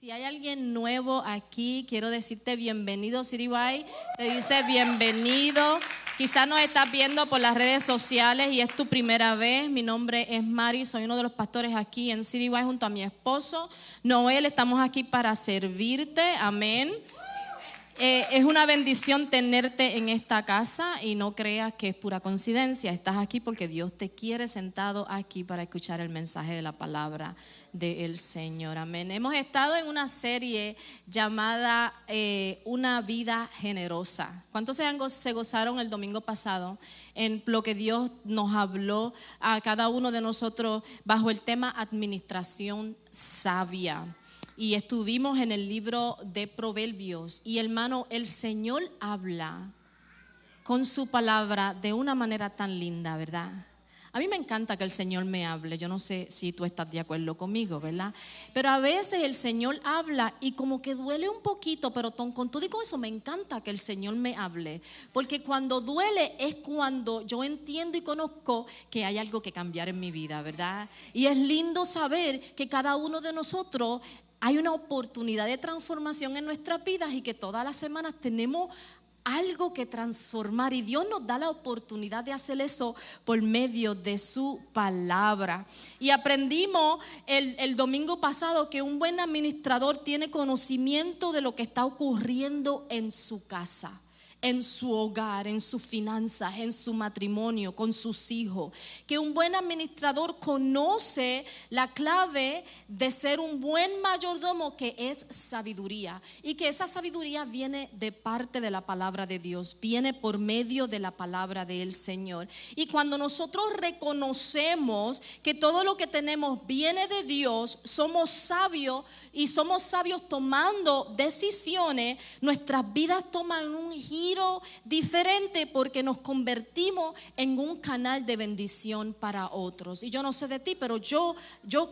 Si hay alguien nuevo aquí, quiero decirte bienvenido. CityY te dice bienvenido. Quizás nos estás viendo por las redes sociales y es tu primera vez. Mi nombre es Mari, soy uno de los pastores aquí en CityY junto a mi esposo Noel. Estamos aquí para servirte, amén. Es una bendición tenerte en esta casa y no creas que es pura coincidencia. Estás aquí porque Dios te quiere sentado aquí para escuchar el mensaje de la palabra del Señor, amén. Hemos estado en una serie llamada Una vida generosa. ¿Cuántos se gozaron el domingo pasado en lo que Dios nos habló a cada uno de nosotros bajo el tema administración sabia? Y estuvimos en el libro de Proverbios. Y hermano, el Señor habla con su palabra de una manera tan linda, ¿verdad? A mí me encanta que el Señor me hable. Yo no sé si tú estás de acuerdo conmigo, ¿verdad? Pero a veces el Señor habla y como que duele un poquito, pero con todo y con eso me encanta que el Señor me hable. Porque cuando duele es cuando yo entiendo y conozco que hay algo que cambiar en mi vida, ¿verdad? Y es lindo saber que cada uno de nosotros hay una oportunidad de transformación en nuestras vidas y que todas las semanas tenemos algo que transformar y Dios nos da la oportunidad de hacer eso por medio de su palabra. Y aprendimos el domingo pasado que un buen administrador tiene conocimiento de lo que está ocurriendo en su casa, en su hogar, en sus finanzas, en su matrimonio, con sus hijos. Que un buen administrador conoce la clave de ser un buen mayordomo, que es sabiduría. Y que esa sabiduría viene de parte de la palabra de Dios, viene por medio de la palabra del Señor. Y cuando nosotros reconocemos que todo lo que tenemos viene de Dios, somos sabios y somos sabios tomando decisiones, nuestras vidas toman un giro diferente porque nos convertimos en un canal de bendición para otros. Y yo no sé de ti, pero yo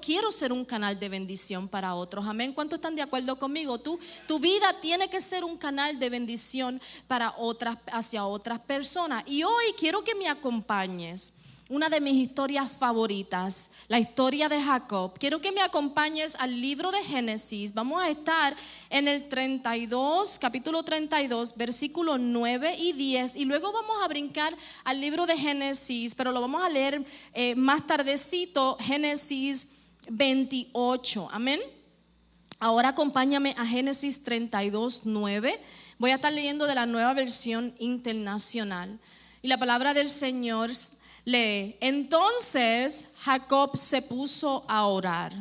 quiero ser un canal de bendición para otros, amén. ¿Cuántos están de acuerdo conmigo? Tu vida tiene que ser un canal de bendición para otras, hacia otras personas. Y hoy quiero que me acompañes una de mis historias favoritas, la historia de Jacob. Quiero que me acompañes al libro de Génesis. Vamos a estar en el 32, capítulo 32, versículos 9 y 10. Y luego vamos a brincar al libro de Génesis, pero lo vamos a leer más tardecito, Génesis 28. Amén. Ahora acompáñame a Génesis 32, 9. Voy a estar leyendo de la Nueva Versión Internacional. Y la palabra del Señor lee: entonces Jacob se puso a orar: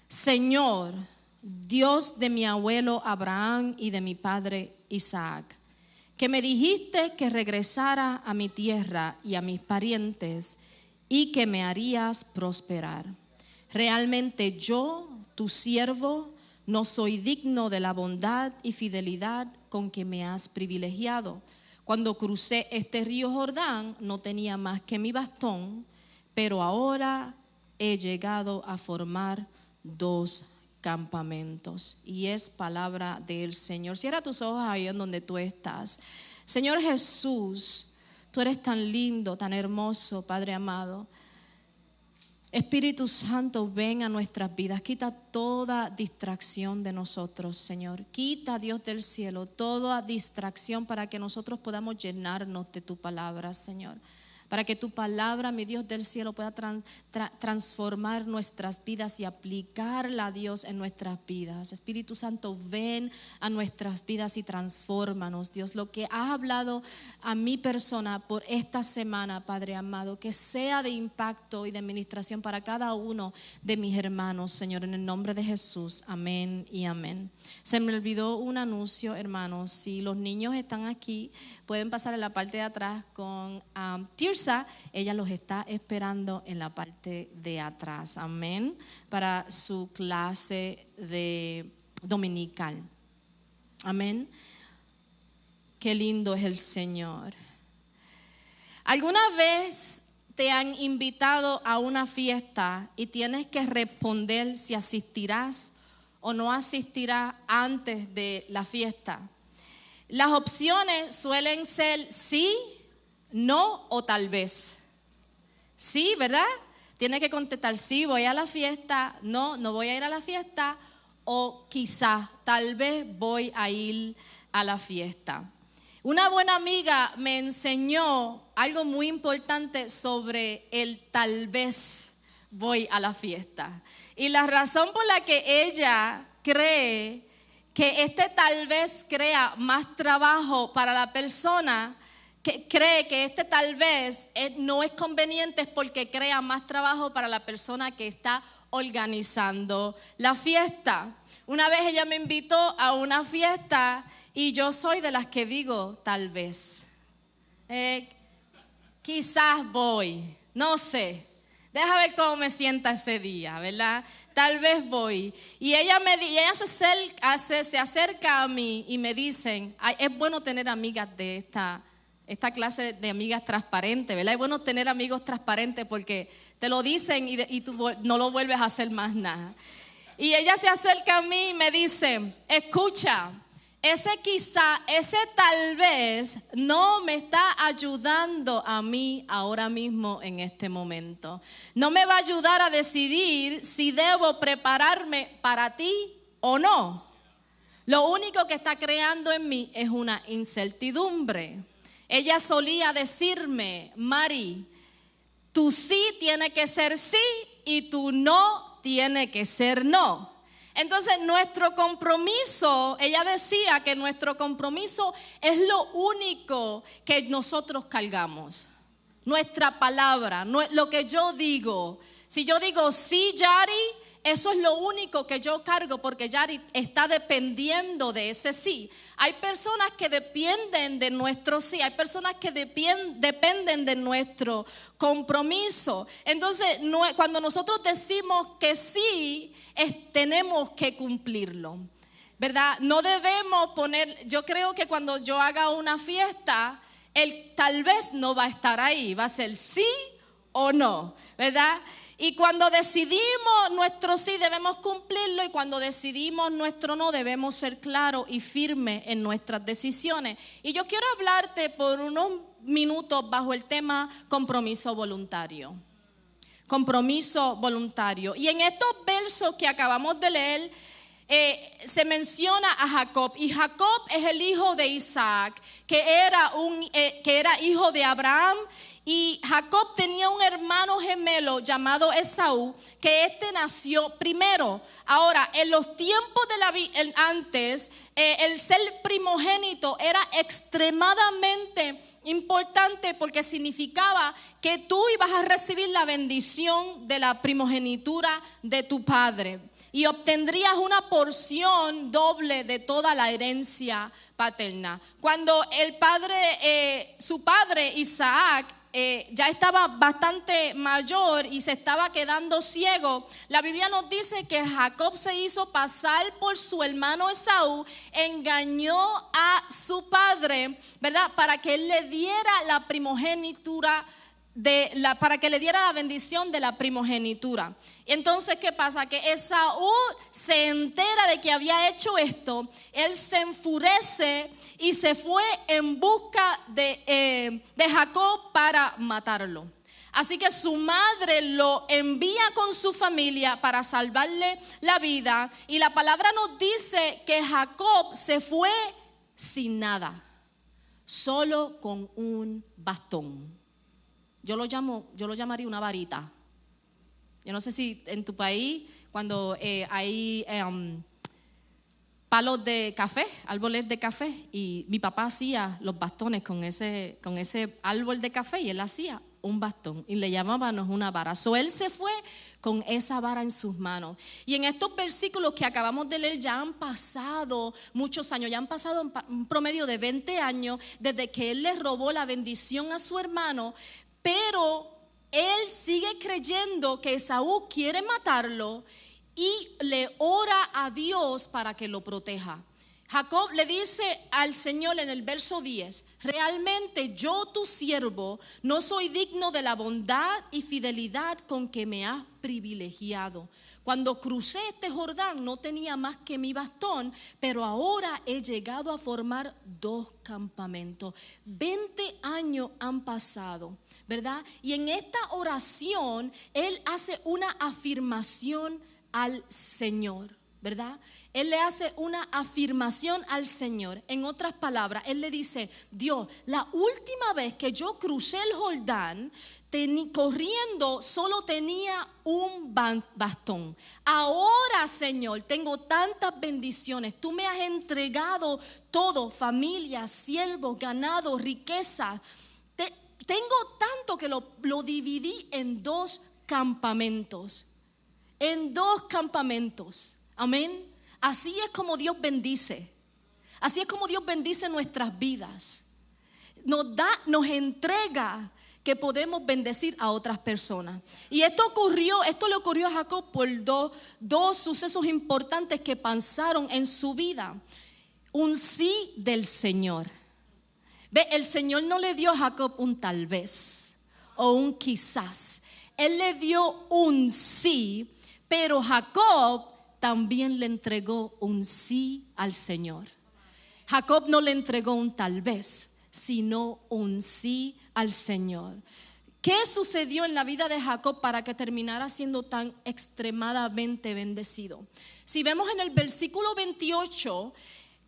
Señor, Dios de mi abuelo Abraham y de mi padre Isaac, que me dijiste que regresara a mi tierra y a mis parientes y que me harías prosperar. Realmente yo, tu siervo, no soy digno de la bondad y fidelidad con que me has privilegiado. Cuando crucé este río Jordán no tenía más que mi bastón, pero ahora he llegado a formar 2 campamentos. Y es palabra del Señor. Cierra tus ojos ahí en donde tú estás. Señor Jesús, tú eres tan lindo, tan hermoso, Padre amado. Espíritu Santo, ven a nuestras vidas, quita toda distracción de nosotros, Señor. Quita, Dios del cielo, toda distracción para que nosotros podamos llenarnos de tu palabra, Señor. Para que tu palabra, mi Dios del cielo, pueda transformar nuestras vidas y aplicarla, Dios, en nuestras vidas. Espíritu Santo, ven a nuestras vidas y transfórmanos, Dios. Lo que has hablado a mi persona por esta semana, Padre amado, que sea de impacto y de administración para cada uno de mis hermanos, Señor, en el nombre de Jesús. Amén y amén. Se me olvidó un anuncio, hermanos. Si los niños están aquí, pueden pasar en la parte de atrás con Tirsa. Ella los está esperando en la parte de atrás, amén, para su clase de dominical, amén. Qué lindo es el Señor. ¿Alguna vez te han invitado a una fiesta y tienes que responder si asistirás o no asistirás antes de la fiesta? Las opciones suelen ser sí, no o tal vez. Sí, ¿verdad? Tienes que contestar sí, voy a la fiesta, no, no voy a ir a la fiesta, o quizás, tal vez voy a ir a la fiesta. Una buena amiga me enseñó algo muy importante sobre el tal vez voy a la fiesta. Y la razón por la que ella cree que este tal vez crea más trabajo para la persona, que cree que este tal vez no es conveniente, es porque crea más trabajo para la persona que está organizando la fiesta. Una vez ella me invitó a una fiesta y yo soy de las que digo tal vez, quizás voy, no sé, deja ver cómo me sienta ese día, ¿verdad? Tal vez voy. Y ella se acerca a mí y me dicen, es bueno tener amigas de esta clase de amigas transparentes, ¿verdad? Es bueno tener amigos transparentes porque te lo dicen y tú no lo vuelves a hacer más nada. Y ella se acerca a mí y me dice, escucha, ese tal vez no me está ayudando a mí ahora mismo en este momento. No me va a ayudar a decidir si debo prepararme para ti o no. Lo único que está creando en mí es una incertidumbre. Ella solía decirme, Mari, tu sí tiene que ser sí y tu no tiene que ser no. Entonces nuestro compromiso, ella decía que nuestro compromiso es lo único que nosotros cargamos. Nuestra palabra, lo que yo digo. Si yo digo sí, Yari, eso es lo único que yo cargo porque Yari está dependiendo de ese sí. Hay personas que dependen de nuestro sí, hay personas que dependen de nuestro compromiso. Entonces, cuando nosotros decimos que sí, tenemos que cumplirlo, ¿verdad? No debemos yo creo que cuando yo haga una fiesta, tal vez no va a estar ahí, va a ser sí o no, ¿verdad? Y cuando decidimos nuestro sí debemos cumplirlo y cuando decidimos nuestro no debemos ser claros y firmes en nuestras decisiones. Y yo quiero hablarte por unos minutos bajo el tema compromiso voluntario. Compromiso voluntario. Y en estos versos que acabamos de leer se menciona a Jacob. Y Jacob es el hijo de Isaac, que era hijo de Abraham. Y Jacob tenía un hermano gemelo llamado Esaú, que nació primero. Ahora, en los tiempos de antes, el ser primogénito era extremadamente importante porque significaba que tú ibas a recibir la bendición de la primogenitura de tu padre y obtendrías una porción doble de toda la herencia paterna. Cuando su padre Isaac ya estaba bastante mayor y se estaba quedando ciego, la Biblia nos dice que Jacob se hizo pasar por su hermano Esaú, engañó a su padre, ¿verdad? Para que él le diera la primogenitura, para que le diera la bendición de la primogenitura. Entonces, ¿qué pasa? Que Esaú se entera de que había hecho esto, él se enfurece y se fue en busca de Jacob para matarlo. Así que su madre lo envía con su familia para salvarle la vida. Y la palabra nos dice que Jacob se fue sin nada, solo con un bastón. Yo lo llamaría una varita. Yo no sé si en tu país, cuando hay palos de café, árboles de café, y mi papá hacía los bastones con ese árbol de café y él hacía un bastón y le llamábamos una vara. Él se fue con esa vara en sus manos. Y en estos versículos que acabamos de leer ya han pasado muchos años, ya han pasado un promedio de 20 años desde que él le robó la bendición a su hermano, pero él sigue creyendo que Esaú quiere matarlo y le ora a Dios para que lo proteja. Jacob le dice al Señor en el verso 10: realmente yo, tu siervo, no soy digno de la bondad y fidelidad con que me has privilegiado. Cuando crucé este Jordán no tenía más que mi bastón, pero ahora he llegado a formar 2 campamentos. 20 años han pasado, ¿verdad? Y en esta oración él hace una afirmación al Señor. ¿verdad? Él le hace una afirmación al Señor. En otras palabras, él le dice: Dios, la última vez que yo crucé el Jordán, corriendo solo tenía un bastón. Ahora, Señor, tengo tantas bendiciones. Tú me has entregado todo: familia, siervos, ganado, riqueza. Tengo tanto que lo dividí en 2 campamentos. En 2 campamentos. Amén. Así es como Dios bendice. Así es como Dios bendice nuestras vidas. Nos entrega que podemos bendecir a otras personas. Y esto le ocurrió a Jacob por dos sucesos importantes que pasaron en su vida. Un sí del Señor. Ve, el Señor no le dio a Jacob un tal vez o un quizás. Él le dio un sí, pero Jacob también le entregó un sí al Señor. Jacob no le entregó un tal vez, sino un sí al Señor. ¿Qué sucedió en la vida de Jacob para que terminara siendo tan extremadamente bendecido? Si vemos en el versículo 28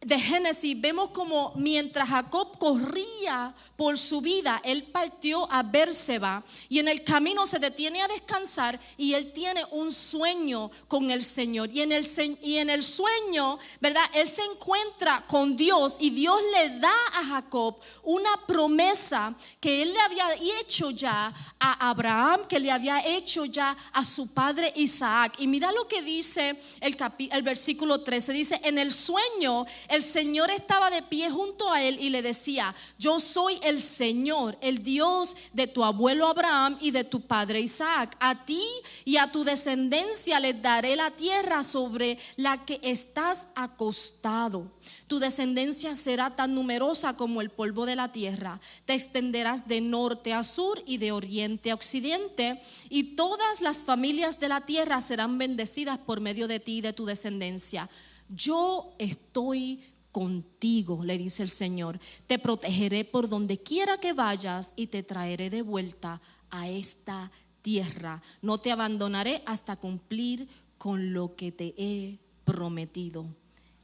de Génesis, vemos como mientras Jacob corría por su vida, él partió a Bérseba y en el camino se detiene a descansar y él tiene un sueño con el Señor. Y en el sueño, ¿verdad? Él se encuentra con Dios y Dios le da a Jacob una promesa que él le había hecho ya a Abraham, que le había hecho ya a su padre Isaac. Y mira lo que dice el versículo 13, dice: en el sueño el Señor estaba de pie junto a él y le decía: yo soy el Señor, el Dios de tu abuelo Abraham y de tu padre Isaac. A ti y a tu descendencia les daré la tierra sobre la que estás acostado. Tu descendencia será tan numerosa como el polvo de la tierra. Te extenderás de norte a sur y de oriente a occidente, y todas las familias de la tierra serán bendecidas por medio de ti y de tu descendencia. Yo estoy contigo, le dice el Señor. Te protegeré por donde quiera que vayas y te traeré de vuelta a esta tierra. No te abandonaré hasta cumplir con lo que te he prometido.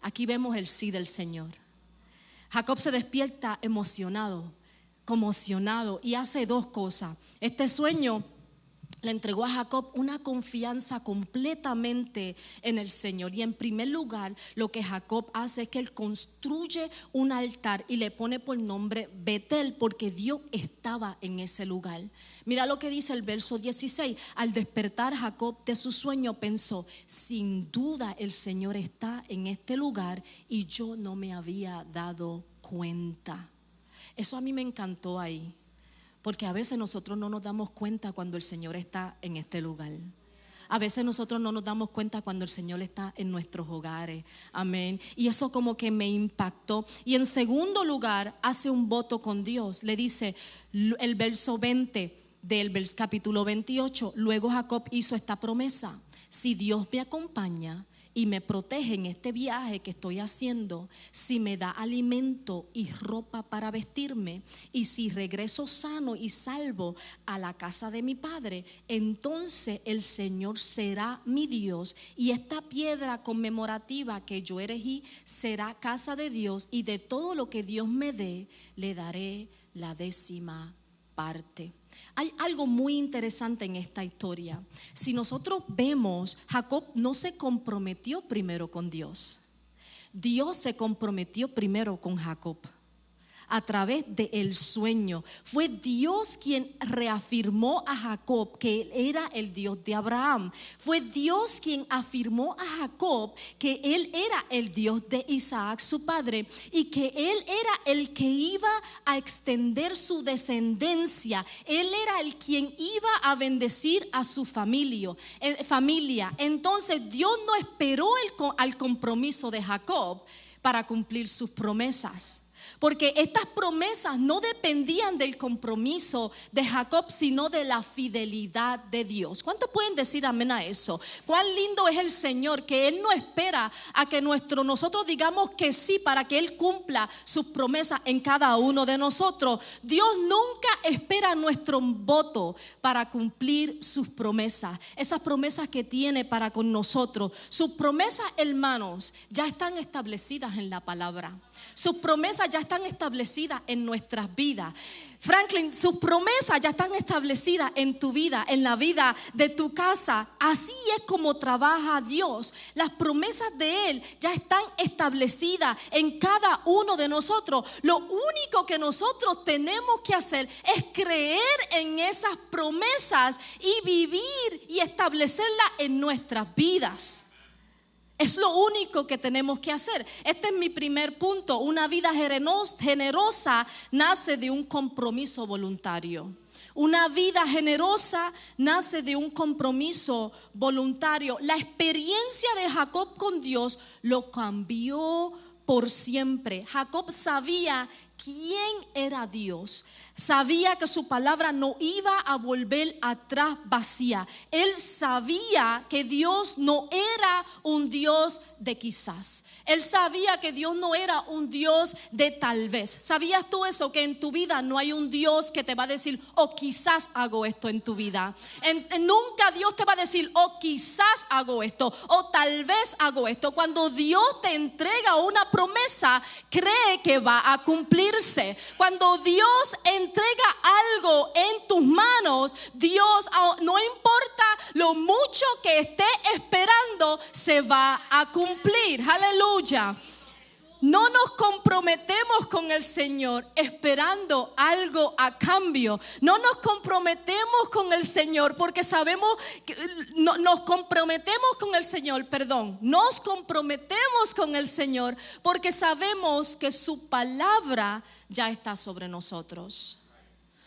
Aquí vemos el sí del Señor. Jacob se despierta emocionado, conmocionado, y hace 2 cosas. Este sueño le entregó a Jacob una confianza completamente en el Señor. Y en primer lugar, lo que Jacob hace es que él construye un altar y le pone por nombre Betel, porque Dios estaba en ese lugar. Mira lo que dice el verso 16. Al despertar Jacob de su sueño pensó: sin duda el Señor está en este lugar y yo no me había dado cuenta. Eso a mí me encantó ahí. Porque a veces nosotros no nos damos cuenta cuando el Señor está en este lugar. A veces nosotros no nos damos cuenta cuando el Señor está en nuestros hogares. Amén. Y eso como que me impactó. Y en segundo lugar, hace un voto con Dios. Le dice el verso 20 del capítulo 28. Luego Jacob hizo esta promesa: si Dios me acompaña y me protege en este viaje que estoy haciendo, si me da alimento y ropa para vestirme, y si regreso sano y salvo a la casa de mi padre, entonces el Señor será mi Dios, y esta piedra conmemorativa que yo erigí será casa de Dios, y de todo lo que Dios me dé, le daré la 10ª parte. Hay algo muy interesante en esta historia. Si nosotros vemos, Jacob no se comprometió primero con Dios. Dios se comprometió primero con Jacob a través del sueño. Fue Dios quien reafirmó a Jacob que él era el Dios de Abraham. Fue Dios quien afirmó a Jacob que él era el Dios de Isaac, su padre, y que él era el que iba a extender su descendencia. Él era el quien iba a bendecir a su familia. Entonces Dios no esperó al compromiso de Jacob para cumplir sus promesas. Porque estas promesas no dependían del compromiso de Jacob, sino de la fidelidad de Dios. ¿Cuántos pueden decir amén a eso? Cuán lindo es el Señor, que Él no espera a que nosotros digamos que sí para que Él cumpla sus promesas en cada uno de nosotros. Dios nunca espera nuestro voto para cumplir sus promesas. Esas promesas que tiene para con nosotros. Sus promesas, hermanos, ya están establecidas en la palabra. Sus promesas ya están establecidas en nuestras vidas. Franklin, sus promesas ya están establecidas en tu vida, en la vida de tu casa. Así es como trabaja Dios. Las promesas de Él ya están establecidas en cada uno de nosotros. Lo único que nosotros tenemos que hacer es creer en esas promesas y vivir y establecerlas en nuestras vidas. Es lo único que tenemos que hacer. Este es mi primer punto. Una vida generosa nace de un compromiso voluntario. Una vida generosa nace de un compromiso voluntario. La experiencia de Jacob con Dios lo cambió por siempre. Jacob sabía quién era Dios. Sabía que su palabra no iba a volver atrás vacía. Él sabía que Dios no era un Dios de quizás. Él sabía que Dios no era un Dios de tal vez. ¿Sabías tú eso? Que en tu vida no hay un Dios que te va a decir, oh, quizás hago esto en tu vida. Nunca Dios te va a decir, oh, quizás hago esto, o tal vez hago esto. Cuando Dios te entrega una promesa, cree que va a cumplirse. Cuando Dios entrega algo en tus manos, Dios, no importa lo mucho que esté esperando, se va a cumplir. Aleluya. No nos comprometemos con el Señor esperando algo a cambio. No nos comprometemos con el Señor porque sabemos que nos comprometemos con el Señor, nos comprometemos con el Señor porque sabemos que su palabra ya está sobre nosotros.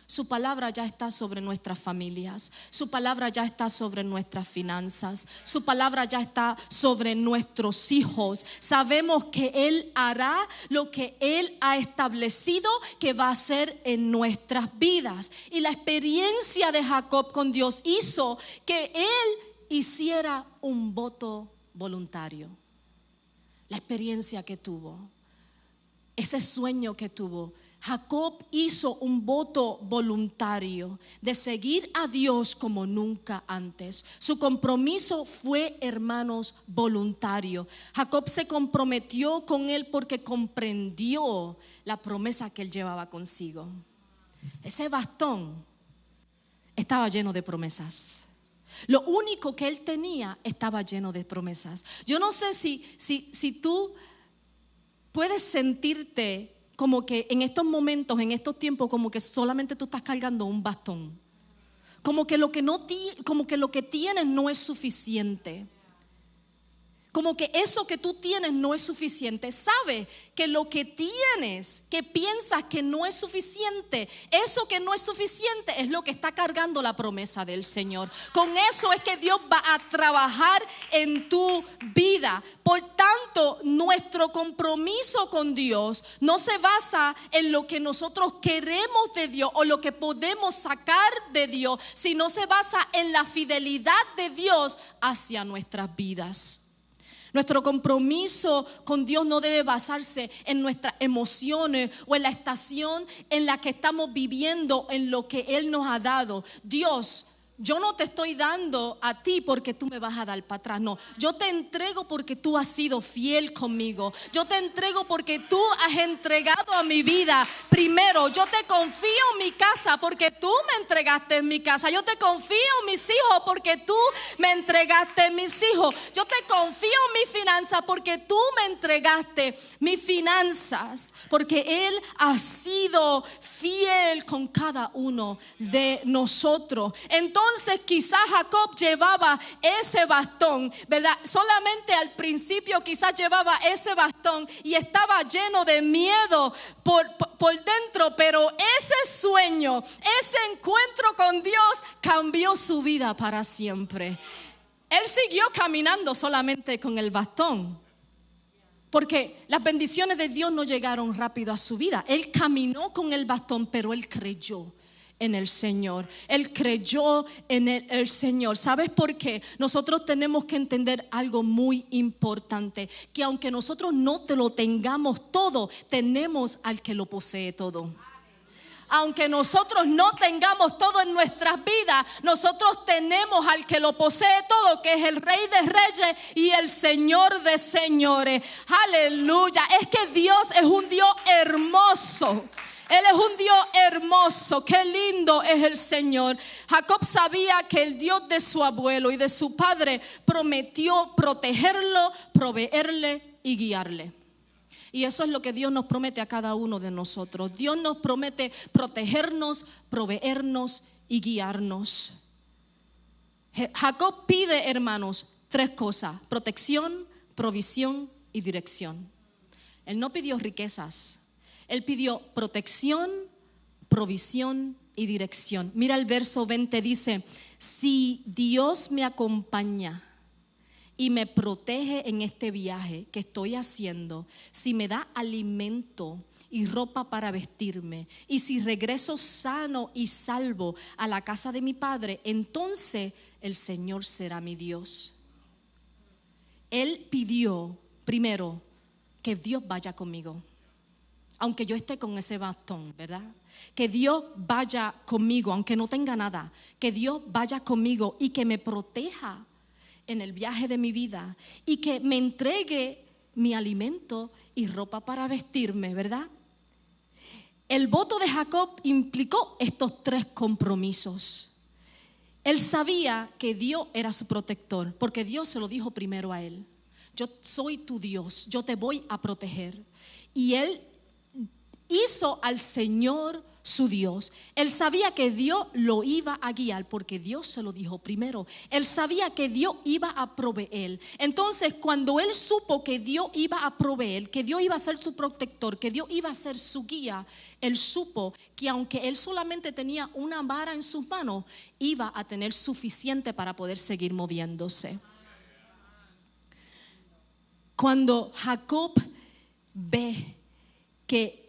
Su palabra ya está sobre nuestras familias. Su palabra ya está sobre nuestras finanzas. Su palabra ya está sobre nuestros hijos. Sabemos que Él hará lo que Él ha establecido que va a hacer en nuestras vidas. Y la experiencia de Jacob con Dios hizo que Él hiciera un voto voluntario. La experiencia que tuvo, ese sueño que tuvo. Jacob hizo un voto voluntario de seguir a Dios como nunca antes. Su compromiso fue, hermanos, voluntario. Jacob se comprometió con él porque comprendió la promesa que él llevaba consigo. Ese bastón estaba lleno de promesas. Lo único que él tenía estaba lleno de promesas. Yo no sé si tú puedes sentirte como que en estos momentos, en estos tiempos, como que solamente tú estás cargando un bastón. Como que lo que tienes no es suficiente. Como que eso que tú tienes no es suficiente. Sabes que lo que tienes, que piensas que no es suficiente, eso que no es suficiente es lo que está cargando la promesa del Señor. Con eso es que Dios va a trabajar en tu vida. Por tanto, nuestro compromiso con Dios no se basa en lo que nosotros queremos de Dios o lo que podemos sacar de Dios, sino se basa en la fidelidad de Dios hacia nuestras vidas. Nuestro compromiso con Dios no debe basarse en nuestras emociones o en la estación en la que estamos viviendo, en lo que Él nos ha dado. Dios, yo no te estoy dando a ti porque tú me vas a dar para atrás. No, yo te entrego porque tú has sido fiel conmigo. Yo te entrego porque tú has entregado a mi vida. Primero, yo te confío en mi casa porque tú me entregaste en mi casa. Yo te confío en mis hijos porque tú me entregaste en mis hijos. Yo te confío en mis finanzas porque tú me entregaste mis finanzas. Porque Él ha sido fiel con cada uno de nosotros. Entonces quizás Jacob llevaba ese bastón, ¿verdad? Solamente al principio quizás llevaba ese bastón y estaba lleno de miedo por dentro, pero ese sueño, ese encuentro con Dios cambió su vida para siempre. Él siguió caminando solamente con el bastón, Porque las bendiciones de Dios no llegaron rápido a su vida. Él caminó con el bastón, pero él creyó en el Señor. Él creyó en el Señor. ¿Sabes por qué? Nosotros tenemos que entender algo muy importante, que aunque nosotros no te lo tengamos todo, tenemos al que lo posee todo. Aunque nosotros no tengamos todo en nuestras vidas, nosotros tenemos al que lo posee todo, que es el Rey de Reyes y el Señor de Señores. Aleluya. Es que Dios es un Dios hermoso. Él es un Dios hermoso, qué lindo es el Señor. Jacob sabía que el Dios de su abuelo y de su padre prometió protegerlo, proveerle y guiarle. Y eso es lo que Dios nos promete a cada uno de nosotros. Dios nos promete protegernos, proveernos y guiarnos. Jacob pide, hermanos, 3 cosas: protección, provisión y dirección. Él no pidió riquezas. Él pidió protección, provisión y dirección. Mira el verso 20, dice: si Dios me acompaña y me protege en este viaje que estoy haciendo, si me da alimento y ropa para vestirme, y si regreso sano y salvo a la casa de mi padre, entonces el Señor será mi Dios. Él pidió primero que Dios vaya conmigo. Aunque yo esté con ese bastón, ¿verdad? Que Dios vaya conmigo, aunque no tenga nada. Que Dios vaya conmigo y que me proteja en el viaje de mi vida. Y que me entregue mi alimento y ropa para vestirme, ¿verdad? El voto de Jacob implicó estos 3 compromisos. Él sabía que Dios era su protector, porque Dios se lo dijo primero a él. Yo soy tu Dios, yo te voy a proteger. Y él hizo al Señor su Dios. Él sabía que Dios lo iba a guiar porque Dios se lo dijo primero. Él sabía que Dios iba a proveer. Entonces, cuando él supo que Dios iba a proveer, que Dios iba a ser su protector, que Dios iba a ser su guía, él supo que aunque él solamente tenía una vara en sus manos, iba a tener suficiente para poder seguir moviéndose. Cuando Jacob ve que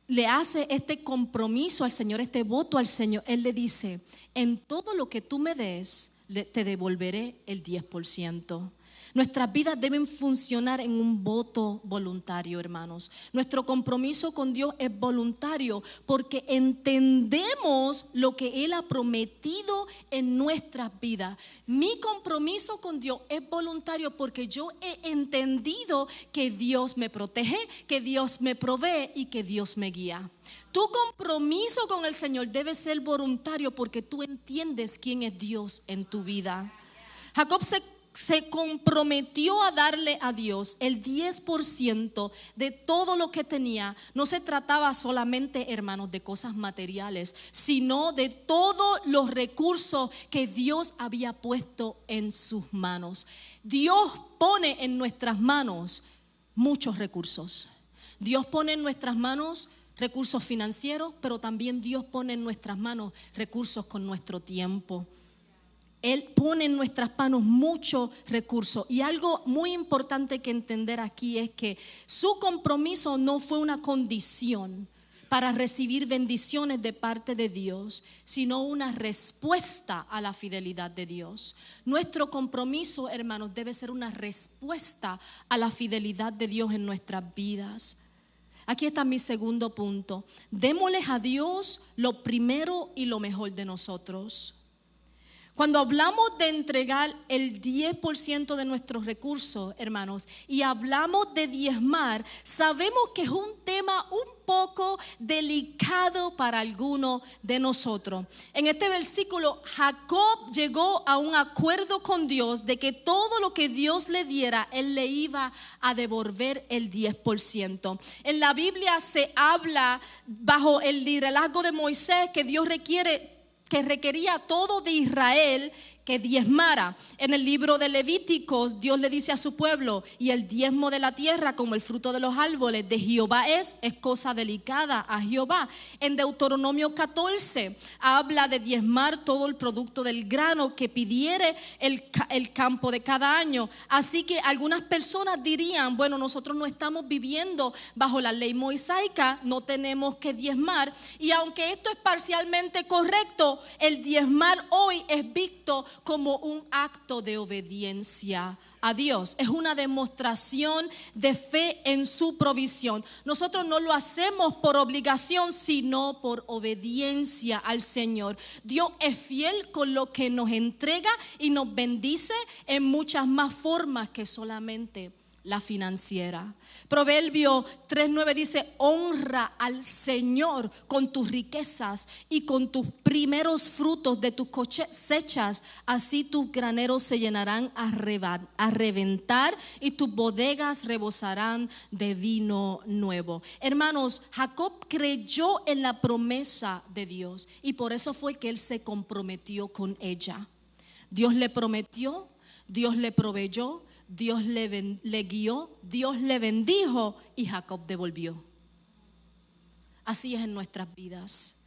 le hace este compromiso al Señor, este voto al Señor, él le dice: en todo lo que tú me des, te devolveré el 10%. Nuestras vidas deben funcionar en un voto voluntario, hermanos. Nuestro compromiso con Dios es voluntario porque entendemos lo que Él ha prometido en nuestras vidas. Mi compromiso con Dios es voluntario porque yo he entendido que Dios me protege, que Dios me provee y que Dios me guía. Tu compromiso con el Señor debe ser voluntario porque tú entiendes quién es Dios en tu vida. Jacob se comprometió a darle a Dios el 10% de todo lo que tenía. No se trataba solamente, hermanos, de cosas materiales, sino de todos los recursos que Dios había puesto en sus manos. Dios pone en nuestras manos muchos recursos. Dios pone en nuestras manos recursos financieros, pero también Dios pone en nuestras manos recursos con nuestro tiempo. Él pone en nuestras manos muchos recursos. Y algo muy importante que entender aquí es que su compromiso no fue una condición para recibir bendiciones de parte de Dios, sino una respuesta a la fidelidad de Dios. Nuestro compromiso, hermanos, debe ser una respuesta a la fidelidad de Dios en nuestras vidas. Aquí está mi segundo punto. Démosles a Dios lo primero y lo mejor de nosotros. Cuando hablamos de entregar el 10% de nuestros recursos, hermanos, y hablamos de diezmar, sabemos que es un tema un poco delicado para algunos de nosotros. En este versículo, Jacob llegó a un acuerdo con Dios de que todo lo que Dios le diera, él le iba a devolver el 10%. En la Biblia se habla bajo el liderazgo de Moisés que Dios requería todo de Israel que diezmara. En el libro de Levíticos, Dios le dice a su pueblo: y el diezmo de la tierra, como el fruto de los árboles de Jehová es cosa delicada a Jehová. En Deuteronomio 14 habla de diezmar todo el producto del grano que pidiere el campo de cada año. Así que algunas personas dirían: bueno, nosotros no estamos viviendo bajo la ley mosaica, no tenemos que diezmar. Y aunque esto es parcialmente correcto, el diezmar hoy es visto como un acto de obediencia a Dios. Es una demostración de fe en su provisión. Nosotros no lo hacemos por obligación, sino por obediencia al Señor. Dios es fiel con lo que nos entrega y nos bendice en muchas más formas que solamente la financiera. Proverbio 3:9 dice: honra al Señor con tus riquezas y con tus primeros frutos de tus cosechas, así tus graneros se llenarán a reventar y tus bodegas rebosarán de vino nuevo. Hermanos, Jacob creyó en la promesa de Dios y por eso fue que él se comprometió con ella. Dios le prometió, Dios le proveyó, Dios le guió, Dios le bendijo y Jacob devolvió. Así es en nuestras vidas.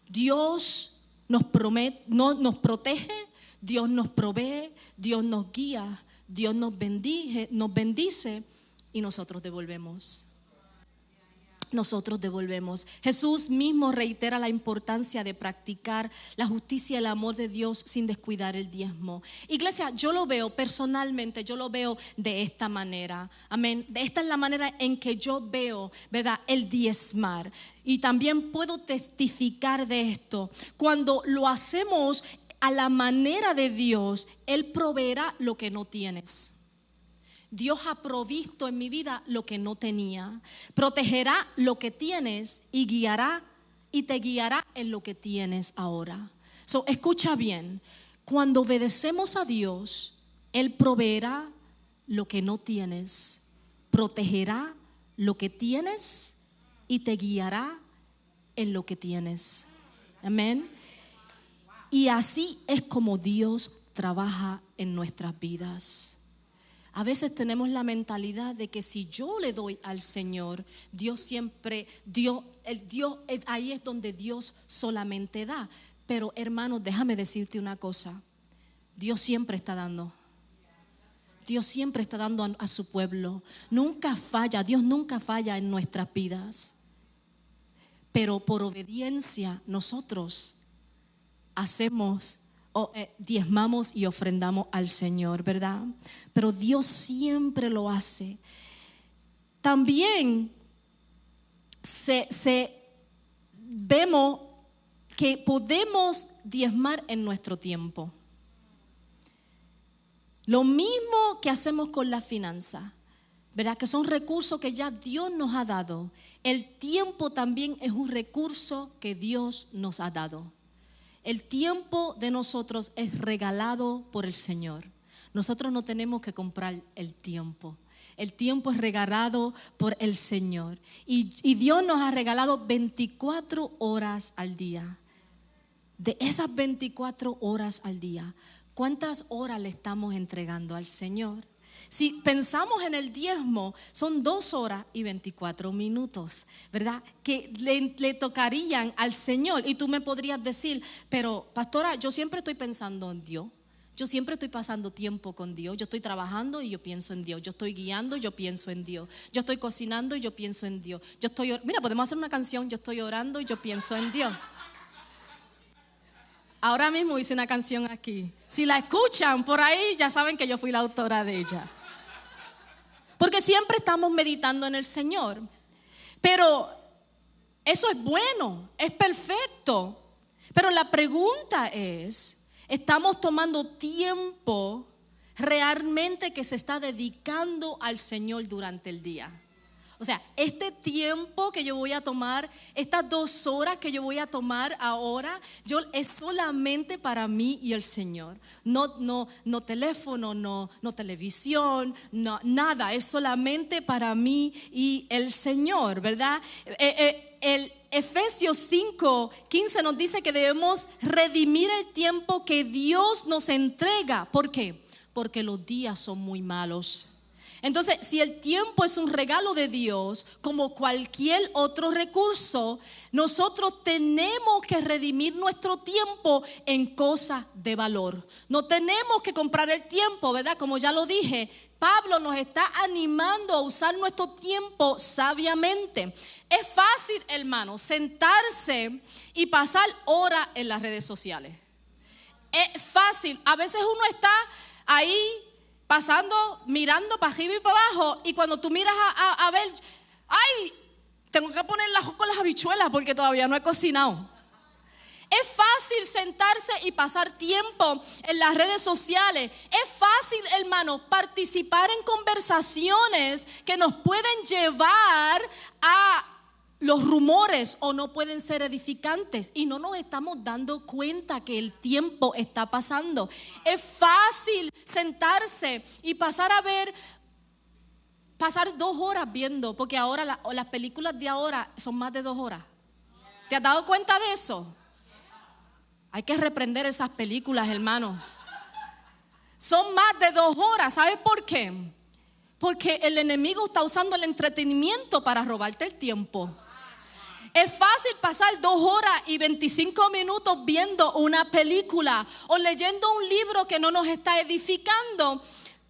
Dios nos protege, Dios nos provee, Dios nos guía, Dios nos bendice y nosotros devolvemos. Nosotros devolvemos. Jesús mismo reitera la importancia de practicar la justicia y el amor de Dios sin descuidar el diezmo. Iglesia, yo lo veo personalmente, yo lo veo de esta manera. Amén. Esta es la manera en que yo veo, ¿verdad?, el diezmar. Y también puedo testificar de esto. Cuando lo hacemos a la manera de Dios, Él proveerá lo que no tienes. Dios ha provisto en mi vida lo que no tenía. Protegerá lo que tienes y te guiará en lo que tienes ahora. Escucha bien. Cuando obedecemos a Dios, Él proveerá lo que no tienes, protegerá lo que tienes y te guiará en lo que tienes. Amén. Y así es como Dios trabaja en nuestras vidas. A veces tenemos la mentalidad de que si yo le doy al Señor, ahí es donde Dios solamente da. Pero hermanos, déjame decirte una cosa: Dios siempre está dando. Dios siempre está dando a su pueblo. Nunca falla, Dios nunca falla en nuestras vidas. Pero por obediencia nosotros diezmamos y ofrendamos al Señor, ¿verdad? Pero Dios siempre lo hace. También vemos que podemos diezmar en nuestro tiempo. Lo mismo que hacemos con la finanza, ¿verdad? Que son recursos que ya Dios nos ha dado. El tiempo también es un recurso que Dios nos ha dado. El tiempo de nosotros es regalado por el Señor. Nosotros no tenemos que comprar el tiempo. El tiempo es regalado por el Señor. Y Dios nos ha regalado 24 horas al día. De esas 24 horas al día, ¿cuántas horas le estamos entregando al Señor? Si pensamos en el diezmo, son 2 horas y 24 minutos, ¿verdad?, que le tocarían al Señor. Y tú me podrías decir: pero pastora, yo siempre estoy pensando en Dios. Yo siempre estoy pasando tiempo con Dios. Yo estoy trabajando y yo pienso en Dios. Yo estoy guiando y yo pienso en Dios. Yo estoy cocinando y yo pienso en Dios. Mira, podemos hacer una canción: yo estoy orando y yo pienso en Dios. Ahora mismo hice una canción aquí. Si la escuchan por ahí, ya saben que yo fui la autora de ella. Porque siempre estamos meditando en el Señor. Pero eso es bueno, es perfecto. Pero la pregunta es: ¿estamos tomando tiempo realmente que se está dedicando al Señor durante el día? O sea, este tiempo que yo voy a tomar, estas 2 horas que yo voy a tomar ahora, es solamente para mí y el Señor. No teléfono, no televisión, no, nada. Es solamente para mí y el Señor, ¿verdad? El Efesios 5:15 nos dice que debemos redimir el tiempo que Dios nos entrega. ¿Por qué? Porque los días son muy malos. Entonces, si el tiempo es un regalo de Dios, como cualquier otro recurso, nosotros tenemos que redimir nuestro tiempo en cosas de valor. No tenemos que comprar el tiempo, ¿verdad? Como ya lo dije, Pablo nos está animando a usar nuestro tiempo sabiamente. Es fácil, hermano, sentarse y pasar horas en las redes sociales. Es fácil. A veces uno está ahí pasando, mirando para arriba y para abajo, y cuando tú miras a ver, ay, tengo que poner el ajo con las habichuelas porque todavía no he cocinado. Es fácil sentarse y pasar tiempo en las redes sociales. Es fácil, hermano, participar en conversaciones que nos pueden llevar a los rumores o no pueden ser edificantes, y no nos estamos dando cuenta que el tiempo está pasando. Es fácil sentarse y pasar 2 horas viendo, porque ahora las películas de ahora son más de 2 horas. ¿Te has dado cuenta de eso? Hay que reprender esas películas, hermano. Son más de 2 horas. ¿Sabes por qué? Porque el enemigo está usando el entretenimiento para robarte el tiempo. Es fácil pasar 2 horas y 25 minutos viendo una película o leyendo un libro que no nos está edificando,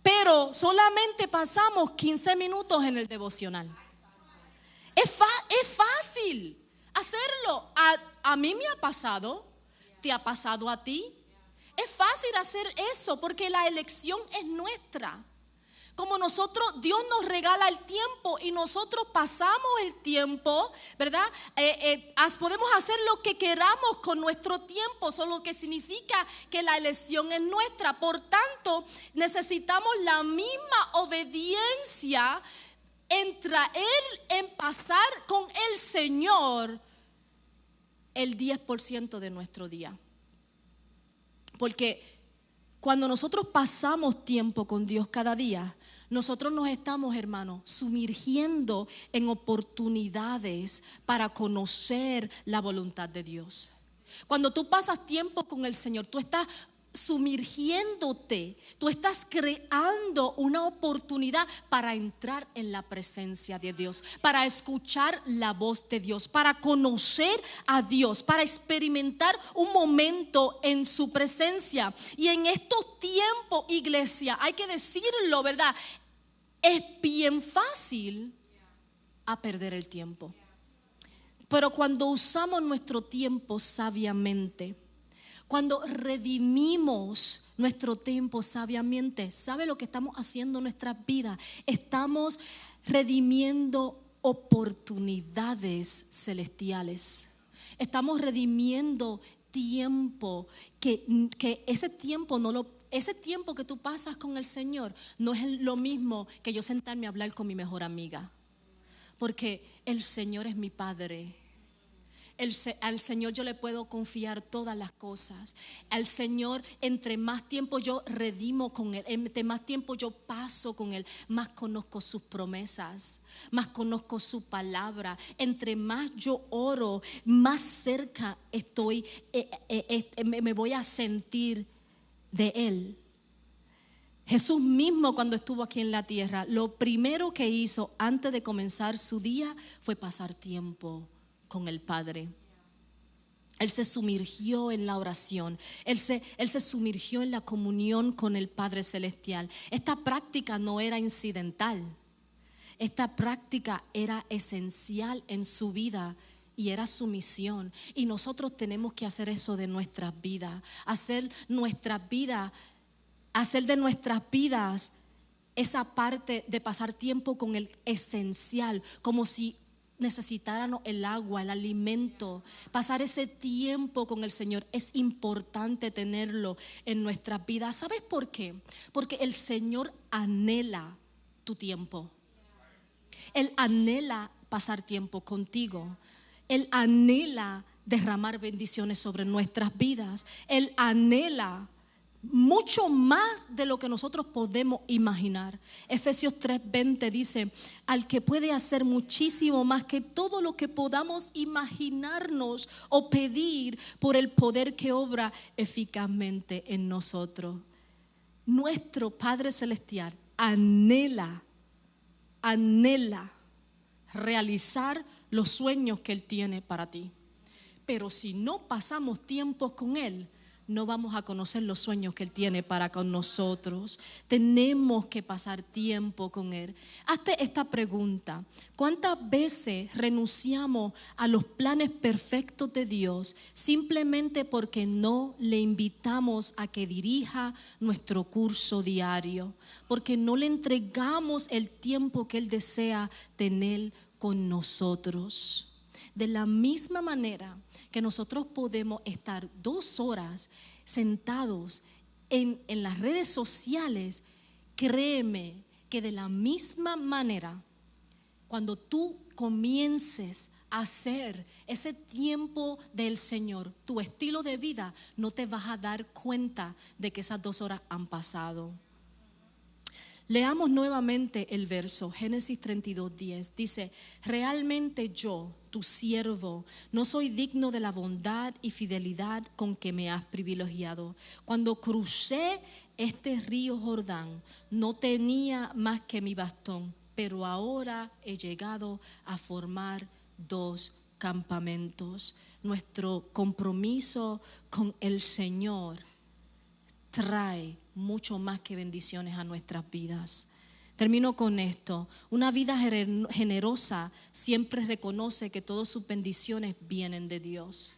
pero solamente pasamos 15 minutos en el devocional. Es fácil hacerlo. A mí me ha pasado. ¿Te ha pasado a ti? Es fácil hacer eso porque la elección es nuestra. Como nosotros, Dios nos regala el tiempo y nosotros pasamos el tiempo, ¿verdad? Podemos hacer lo que queramos con nuestro tiempo, solo que significa que la elección es nuestra. Por tanto, necesitamos la misma obediencia en pasar con el Señor el 10% de nuestro día. Porque cuando nosotros pasamos tiempo con Dios cada día, nosotros nos estamos, hermanos, sumergiendo en oportunidades para conocer la voluntad de Dios. Cuando tú pasas tiempo con el Señor, tú estás sumergiéndote, tú estás creando una oportunidad para entrar en la presencia de Dios, para escuchar la voz de Dios, para conocer a Dios, para experimentar un momento en su presencia. Y en estos tiempos, iglesia, hay que decirlo, ¿verdad? Es bien fácil a perder el tiempo. Pero cuando usamos nuestro tiempo sabiamente, cuando redimimos nuestro tiempo sabiamente, ¿sabe lo que estamos haciendo en nuestras vidas? Estamos redimiendo oportunidades celestiales. Estamos redimiendo tiempo que ese tiempo que tú pasas con el Señor no es lo mismo que yo sentarme a hablar con mi mejor amiga, porque el Señor es mi Padre. Al Señor yo le puedo confiar todas las cosas. Al Señor, entre más tiempo yo redimo con Él, entre más tiempo yo paso con Él, más conozco sus promesas, más conozco su palabra. Entre más yo oro, más cerca estoy, me voy a sentir de Él. Jesús mismo, cuando estuvo aquí en la tierra, lo primero que hizo antes de comenzar su día fue pasar tiempo con el Padre. Él se sumergió en la oración. Él se sumergió en la comunión con el Padre Celestial. Esta práctica no era incidental. Esta práctica era esencial en su vida y era su misión. Y nosotros tenemos que hacer eso de nuestras vidas. Hacer de nuestras vidas esa parte de pasar tiempo con el esencial, como si necesitáramos el agua, el alimento. Pasar ese tiempo con el Señor es importante tenerlo en nuestras vidas. ¿Sabes por qué? Porque el Señor anhela tu tiempo. Él anhela pasar tiempo contigo. Él anhela derramar bendiciones sobre nuestras vidas. Él anhela mucho más de lo que nosotros podemos imaginar. Efesios 3:20 dice: al que puede hacer muchísimo más que todo lo que podamos imaginarnos o pedir, por el poder que obra eficazmente en nosotros. Nuestro Padre Celestial anhela realizar los sueños que Él tiene para ti. Pero si no pasamos tiempo con Él, no vamos a conocer los sueños que Él tiene para con nosotros. Tenemos que pasar tiempo con Él. Hazte esta pregunta: ¿cuántas veces renunciamos a los planes perfectos de Dios simplemente porque no le invitamos a que dirija nuestro curso diario? Porque no le entregamos el tiempo que Él desea tener con nosotros. De la misma manera que nosotros podemos estar 2 horas sentados en las redes sociales, créeme que de la misma manera, cuando tú comiences a hacer ese tiempo del Señor, tu estilo de vida, no te vas a dar cuenta de que esas 2 horas han pasado. Leamos nuevamente el verso, Génesis 32:10. Dice: realmente yo, tu siervo, no soy digno de la bondad y fidelidad con que me has privilegiado. Cuando crucé este río Jordán, no tenía más que mi bastón, pero ahora he llegado a formar 2 campamentos. Nuestro compromiso con el Señor trae mucho más que bendiciones a nuestras vidas. Termino con esto: una vida generosa siempre reconoce que todas sus bendiciones vienen de Dios.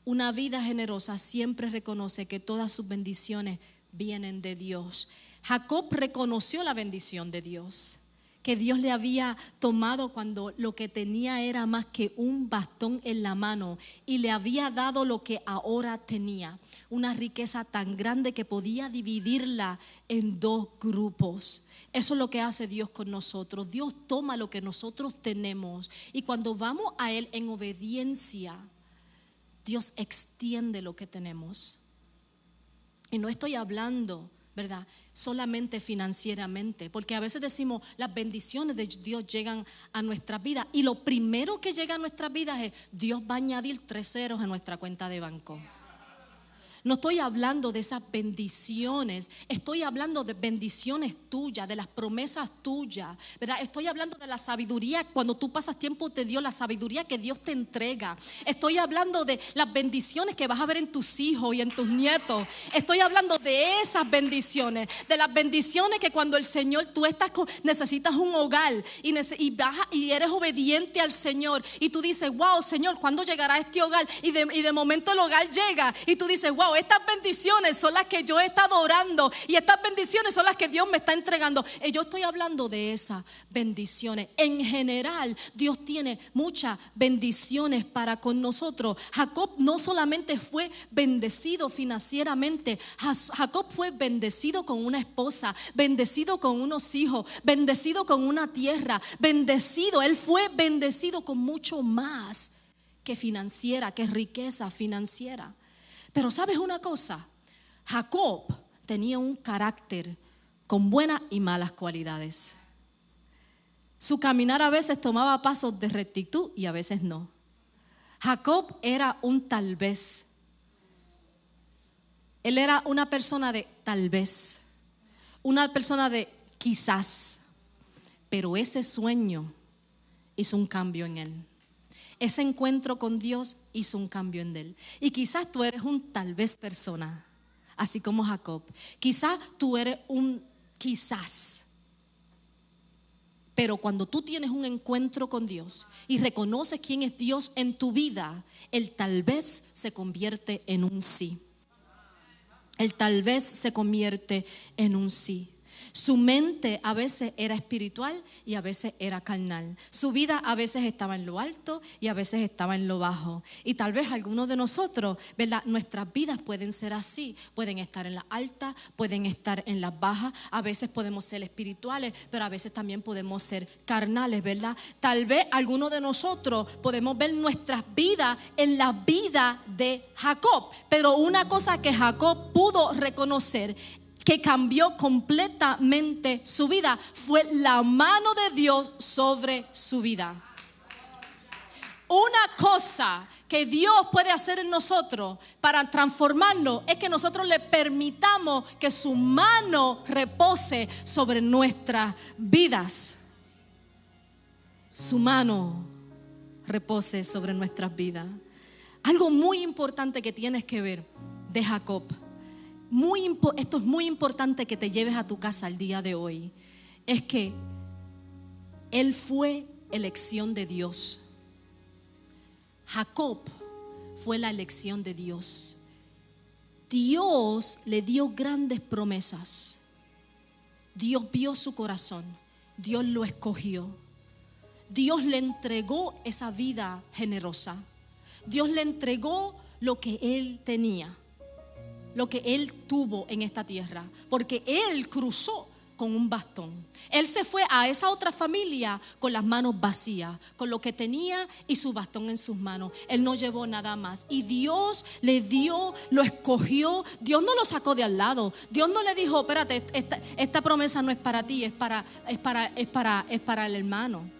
Una vida generosa siempre reconoce que todas sus bendiciones vienen de Dios. Jacob reconoció la bendición de Dios, que Dios le había tomado cuando lo que tenía era más que un bastón en la mano, y le había dado lo que ahora tenía, una riqueza tan grande que podía dividirla en 2 grupos. Eso es lo que hace Dios con nosotros. Dios toma lo que nosotros tenemos, y cuando vamos a Él en obediencia, Dios extiende lo que tenemos. Y no estoy hablando, ¿verdad?, solamente financieramente, porque a veces decimos las bendiciones de Dios llegan a nuestra vida, y lo primero que llega a nuestras vidas es: Dios va a añadir 3 ceros a nuestra cuenta de banco. No estoy hablando de esas bendiciones, estoy hablando de bendiciones tuyas, de las promesas tuyas, ¿verdad? Estoy hablando de la sabiduría. Cuando tú pasas tiempo de Dios, la sabiduría que Dios te entrega. Estoy hablando de las bendiciones que vas a ver en tus hijos y en tus nietos. Estoy hablando de esas bendiciones, de las bendiciones que cuando el Señor, tú necesitas un hogar y eres obediente al Señor, y tú dices: wow, Señor, ¿cuándo llegará este hogar? Y de momento el hogar llega, y tú dices: wow, estas bendiciones son las que yo he estado orando, y estas bendiciones son las que Dios me está entregando. Y yo estoy hablando de esas bendiciones. En general, Dios tiene muchas bendiciones para con nosotros. Jacob no solamente fue bendecido financieramente, Jacob fue bendecido con una esposa, bendecido con unos hijos, bendecido con una tierra, bendecido. Él fue bendecido con mucho más que financiera, que riqueza financiera. Pero ¿sabes una cosa? Jacob tenía un carácter con buenas y malas cualidades. Su caminar a veces tomaba pasos de rectitud y a veces no. Jacob era un tal vez. Él era una persona de tal vez, una persona de quizás. Pero ese sueño hizo un cambio en él. Ese encuentro con Dios hizo un cambio en él. Y quizás tú eres un tal vez persona, así como Jacob. Quizás tú eres un quizás. Pero cuando tú tienes un encuentro con Dios y reconoces quién es Dios en tu vida, el tal vez se convierte en un sí. El tal vez se convierte en un sí. Su mente a veces era espiritual y a veces era carnal. Su vida a veces estaba en lo alto y a veces estaba en lo bajo. Y tal vez algunos de nosotros, ¿verdad? Nuestras vidas pueden ser así. Pueden estar en las altas, pueden estar en las bajas. A veces podemos ser espirituales, pero a veces también podemos ser carnales, ¿verdad? Tal vez algunos de nosotros podemos ver nuestras vidas en la vida de Jacob. Pero una cosa que Jacob pudo reconocer, que cambió completamente su vida, fue la mano de Dios sobre su vida. Una cosa que Dios puede hacer en nosotros para transformarnos es que nosotros le permitamos que su mano repose sobre nuestras vidas. Su mano repose sobre nuestras vidas. Algo muy importante que tienes que ver de Jacob. Esto es muy importante que te lleves a tu casa el día de hoy. Es que él fue elección de Dios. Jacob fue la elección de Dios. Dios le dio grandes promesas. Dios vio su corazón. Dios lo escogió. Dios le entregó esa vida generosa. Dios le entregó lo que él tenía, lo que él tuvo en esta tierra, porque él cruzó con un bastón. Él se fue a esa otra familia con las manos vacías, con lo que tenía y su bastón en sus manos. Él no llevó nada más. Y Dios le dio, lo escogió. Dios no lo sacó de al lado. Dios no le dijo, espérate, esta promesa no es para ti, es para el hermano.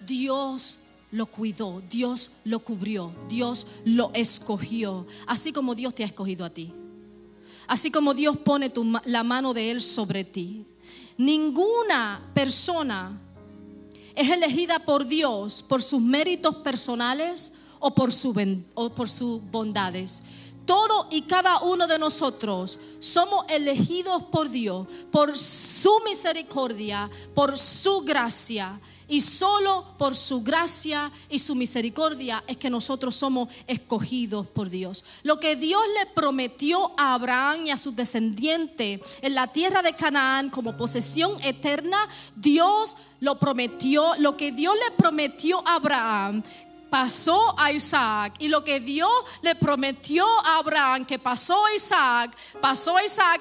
Dios lo cuidó, Dios lo cubrió, Dios lo escogió. Así como Dios te ha escogido a ti. Así como Dios pone la mano de Él sobre ti. Ninguna persona es elegida por Dios por sus méritos personales o por sus bondades. Todo y cada uno de nosotros somos elegidos por Dios por su misericordia, por su gracia. Y solo por su gracia y su misericordia es que nosotros somos escogidos por Dios. Lo que Dios le prometió a Abraham y a sus descendientes en la tierra de Canaán como posesión eterna, Dios lo prometió. Lo que Dios le prometió a Abraham pasó a Isaac, y lo que Dios le prometió a Abraham que pasó a Isaac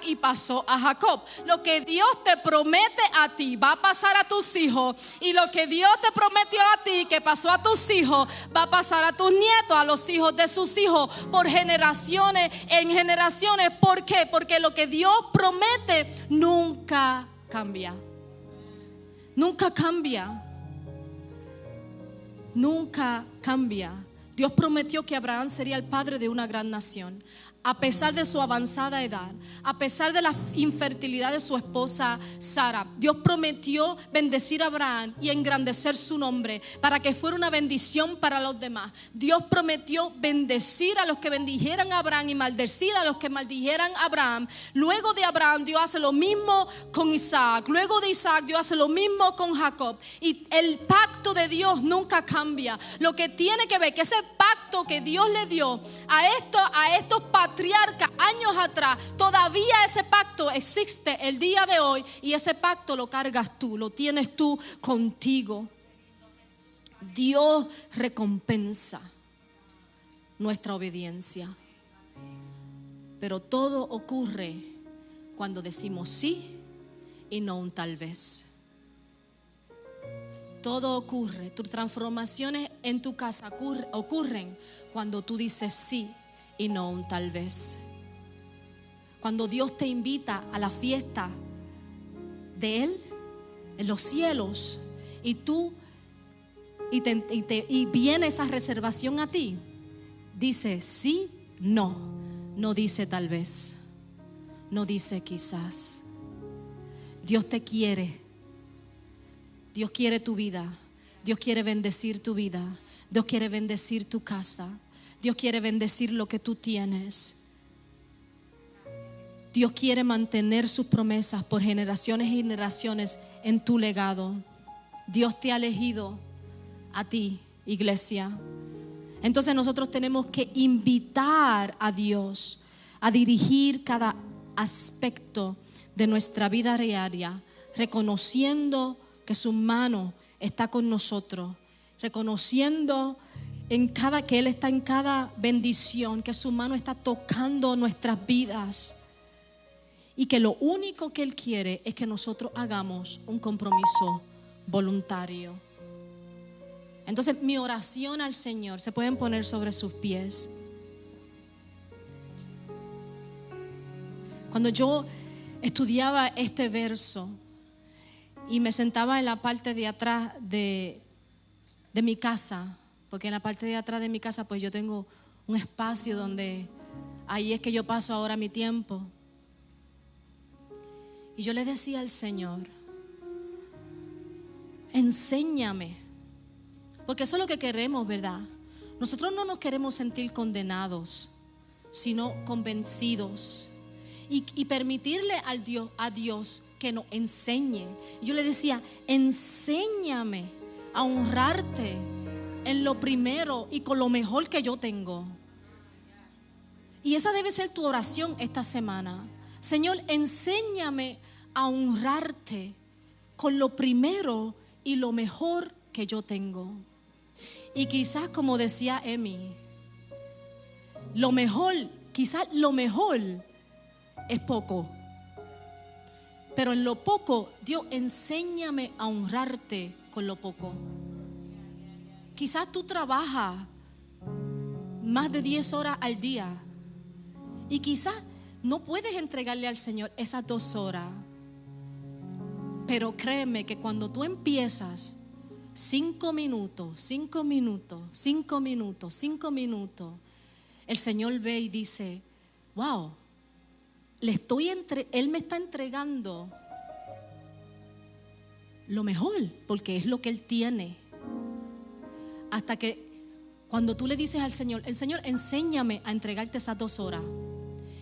y pasó a Jacob. Lo que Dios te promete a ti va a pasar a tus hijos, y lo que Dios te prometió a ti que pasó a tus hijos va a pasar a tus nietos, a los hijos de sus hijos, por generaciones en generaciones. ¿Por qué? Porque lo que Dios promete nunca cambia. Nunca cambia. Nunca cambia. Dios prometió que Abraham sería el padre de una gran nación. A pesar de su avanzada edad, a pesar de la infertilidad de su esposa Sara, Dios prometió bendecir a Abraham y engrandecer su nombre para que fuera una bendición para los demás. Dios prometió bendecir a los que bendijeran a Abraham y maldecir a los que maldijeran a Abraham. Luego de Abraham, Dios hace lo mismo con Isaac. Luego de Isaac, Dios hace lo mismo con Jacob. Y el pacto de Dios nunca cambia. Lo que tiene que ver que ese pacto que Dios le dio a estos patriarcas años atrás, todavía ese pacto existe el día de hoy, y ese pacto lo cargas tú, lo tienes tú contigo. Dios recompensa nuestra obediencia, pero todo ocurre cuando decimos sí y no un tal vez. Todo ocurre, tus transformaciones en tu casa ocurren cuando tú dices sí y no un tal vez. Cuando Dios te invita a la fiesta de Él en los cielos, y viene esa reservación a ti, dice sí, no dice tal vez, no dice quizás. Dios te quiere. Dios quiere tu vida. Dios quiere bendecir tu vida. Dios quiere bendecir tu casa. Dios quiere bendecir lo que tú tienes. Dios quiere mantener sus promesas por generaciones y generaciones en tu legado. Dios te ha elegido a ti, iglesia. Entonces nosotros tenemos que invitar a Dios a dirigir cada aspecto de nuestra vida diaria, reconociendo que su mano está con nosotros, reconociendo que Él está en cada bendición, que su mano está tocando nuestras vidas y que lo único que Él quiere es que nosotros hagamos un compromiso voluntario. Entonces, mi oración al Señor, se pueden poner sobre sus pies. Cuando yo estudiaba este verso y me sentaba en la parte de atrás de mi casa, porque en la parte de atrás de mi casa pues yo tengo un espacio donde ahí es que yo paso ahora mi tiempo. Y yo le decía al Señor, enséñame, porque eso es lo que queremos, ¿verdad? Nosotros no nos queremos sentir condenados, sino convencidos. Y permitirle a Dios que nos enseñe. Yo le decía, enséñame a honrarte en lo primero y con lo mejor que yo tengo. Y esa debe ser tu oración esta semana. Señor, enséñame a honrarte con lo primero y lo mejor que yo tengo. Y quizás, como decía Emi, quizás lo mejor es poco. Pero en lo poco, Dios, enséñame a honrarte con lo poco. Quizás tú trabajas más de 10 horas al día y quizás no puedes entregarle al Señor esas 2 horas. Pero créeme que cuando tú empiezas 5 minutos, 5 minutos, 5 minutos, 5 minutos, el Señor ve y dice, wow, Él me está entregando lo mejor, porque es lo que Él tiene. Hasta que cuando tú le dices al Señor, el Señor, enséñame a entregarte esas 2 horas.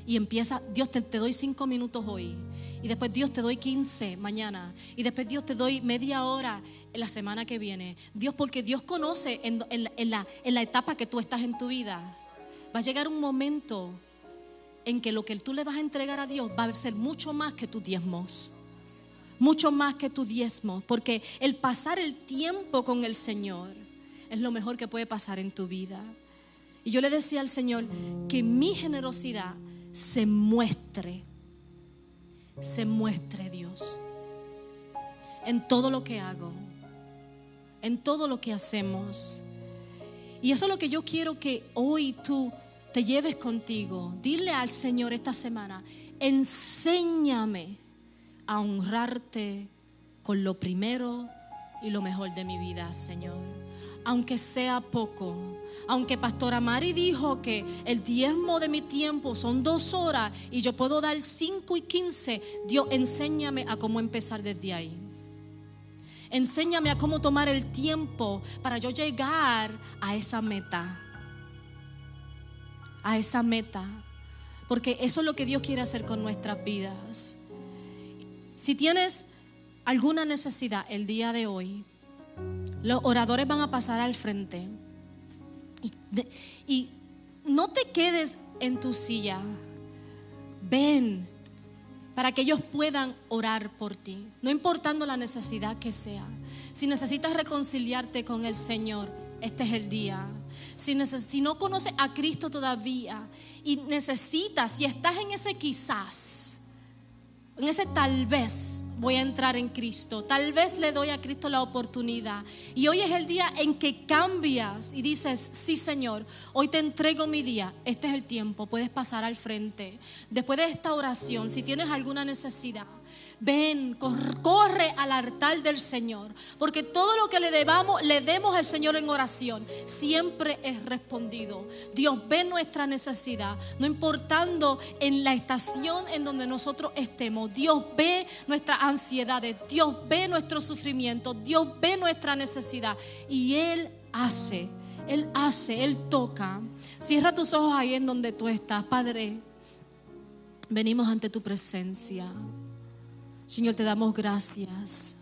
Y empieza, Dios, te doy 5 minutos hoy. Y después, Dios, te doy 15 mañana. Y después, Dios, te doy media hora en la semana que viene. Dios, porque Dios conoce en la etapa que tú estás en tu vida. Va a llegar un momento en que lo que tú le vas a entregar a Dios va a ser mucho más que tus diezmos. Mucho más que tus diezmos. Porque el pasar el tiempo con el Señor es lo mejor que puede pasar en tu vida. Y yo le decía al Señor que mi generosidad se muestre, Dios, en todo lo que hago, en todo lo que hacemos. Y eso es lo que yo quiero que hoy tú te lleves contigo. Dile al Señor esta semana, enséñame a honrarte con lo primero y lo mejor de mi vida, Señor. Aunque sea poco, aunque Pastora Mari dijo que el diezmo de mi tiempo son 2 horas y yo puedo dar 5 y 15, Dios, enséñame a cómo empezar desde ahí. Enséñame a cómo tomar el tiempo para yo llegar a esa meta. A esa meta. Porque eso es lo que Dios quiere hacer con nuestras vidas. Si tienes alguna necesidad el día de hoy, los oradores van a pasar al frente. Y no te quedes en tu silla. Ven para que ellos puedan orar por ti, no importando la necesidad que sea. Si necesitas reconciliarte con el Señor, este es el día. Si no conoces a Cristo todavía y necesitas, si estás en ese quizás, en ese tal vez voy a entrar en Cristo, tal vez le doy a Cristo la oportunidad, y hoy es el día en que cambias y dices, sí, Señor, hoy te entrego mi día, este es el tiempo, puedes pasar al frente. Después de esta oración, si tienes alguna necesidad, ven, corre al altar del Señor, porque todo lo que le demos al Señor en oración siempre es respondido. Dios ve nuestra necesidad, no importando en la estación en donde nosotros estemos. Dios ve nuestras ansiedades, Dios ve nuestro sufrimiento, Dios ve nuestra necesidad y Él hace, Él toca. Cierra tus ojos ahí en donde tú estás. Padre, venimos ante tu presencia. Señor, te damos gracias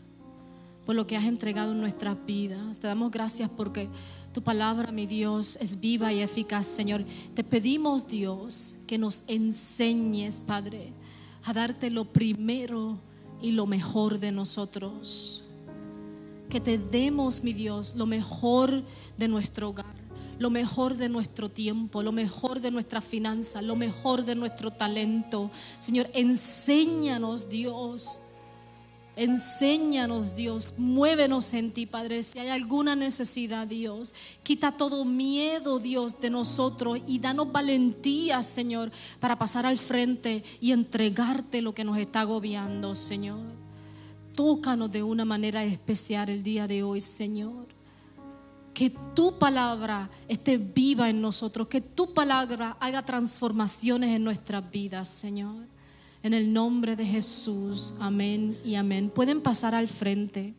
por lo que has entregado en nuestras vidas. Te damos gracias porque tu palabra, mi Dios, es viva y eficaz, Señor. Te pedimos, Dios, que nos enseñes, Padre, a darte lo primero y lo mejor de nosotros. Que te demos, mi Dios, lo mejor de nuestro hogar, lo mejor de nuestro tiempo, lo mejor de nuestras finanzas, lo mejor de nuestro talento. Señor, enséñanos, Dios. Enséñanos, Dios, muévenos en ti, Padre. Si hay alguna necesidad, Dios, quita todo miedo, Dios, de nosotros y danos valentía, Señor, para pasar al frente y entregarte lo que nos está agobiando, Señor. Tócanos de una manera especial el día de hoy, Señor. Que tu palabra esté viva en nosotros, que tu palabra haga transformaciones en nuestras vidas, Señor. En el nombre de Jesús, amén y amén. Pueden pasar al frente.